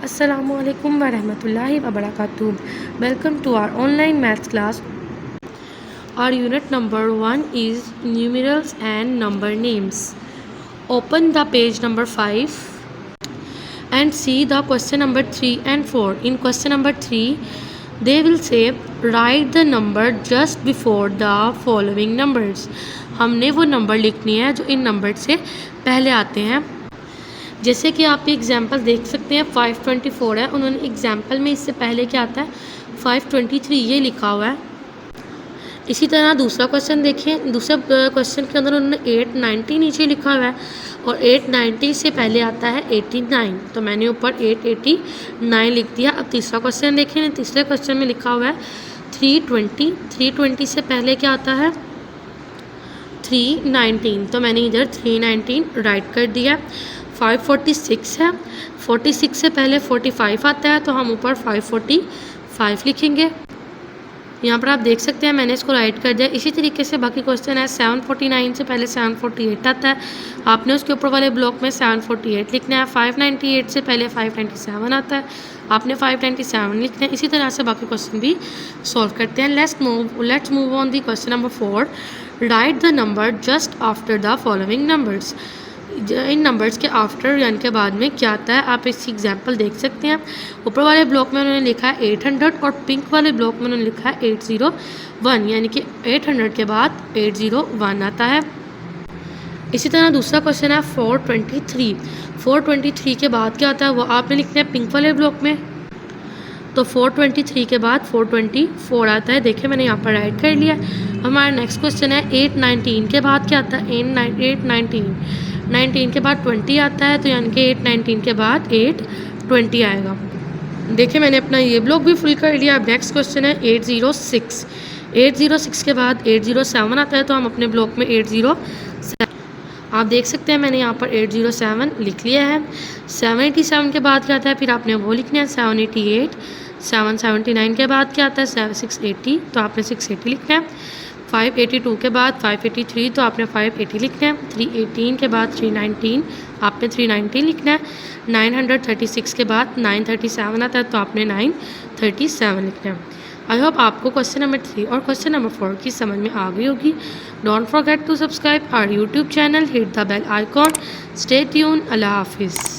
Assalamualaikum warahmatullahi wabarakatuh. Welcome to our online maths class. Our unit number 1 is numerals and number names. Open the page number 5 and see the question number 3 and 4. In question number 3, they will say write the number just before the following numbers. हमने वो number लिखनी है जो इन number से पहले आते हैं। जैसे कि आप एग्जाम्पल देख सकते हैं 524 है, उन्होंने एग्जाम्पल में इससे पहले क्या आता है 523 ये लिखा हुआ है। इसी तरह दूसरा क्वेश्चन देखें, दूसरे क्वेश्चन के अंदर उन्होंने 890 नीचे लिखा हुआ है और 890 से पहले आता है 89, तो मैंने ऊपर 889 लिख दिया। अब तीसरा क्वेश्चन देखें, तीसरे क्वेश्चन में लिखा हुआ है 320 से पहले क्या आता है 319, तो मैंने इधर 319 राइट कर दिया। 546 है, 46 से पहले 45 आता है तो हम ऊपर 545 लिखेंगे। यहाँ पर आप देख सकते हैं मैंने इसको राइट कर दिया। इसी तरीके से बाकी क्वेश्चन है 749 से पहले 748 आता है, आपने उसके ऊपर वाले ब्लॉक में 748 लिखना है। 598 से पहले 597 आता है, आपने 597 लिखना है। इसी तरह से बाकी क्वेश्चन भी सॉल्व करते हैं। Let's move on the question number 4। Right the number just after the following numbers. In numbers के आफ्टर यानी के बाद में क्या आता है आप इसकी एग्जांपल देख सकते हैं। ऊपर वाले ब्लॉक में उन्होंने लिखा है 800 और पिंक वाले ब्लॉक में उन्होंने लिखा है 801, यानी कि 800 के बाद 801 आता है। इसी तरह दूसरा क्वेश्चन है 423 के बाद क्या आता है वो आपने लिखना है पिंक वाले ब्लॉक में, तो 423 के बाद 424 आता है। देखिए मैंने यहाँ पर राइट कर लिया। हमारा नेक्स्ट क्वेश्चन है 819 के बाद क्या आता है 819 के बाद 20 आता है, तो यानी कि 819 के बाद 820 आएगा। देखिए मैंने अपना ये ब्लॉक भी फुल कर लिया। अब नेक्स्ट क्वेश्चन है 806 के बाद 807 आता है, तो हम अपने ब्लॉक में 807 आप देख सकते हैं मैंने यहाँ पर 807 लिख लिया है। 787 के बाद क्या आता है फिर आपने वो लिखना है 788। 779 के बाद क्या आता है 680, तो आपने 680 लिखना है। 582 के बाद 583, तो आपने 580 लिखना है। 318 के बाद 319, आपने 319 लिखना है। 936 के बाद 937 आता है, तो आपने 937 लिखना है। आई होप आपको क्वेश्चन नंबर 3 और क्वेश्चन नंबर 4 की समझ में आ गई होगी। Don't forget to subscribe our YouTube channel, hit the bell icon, stay tune, अल्लाह हाफिज़।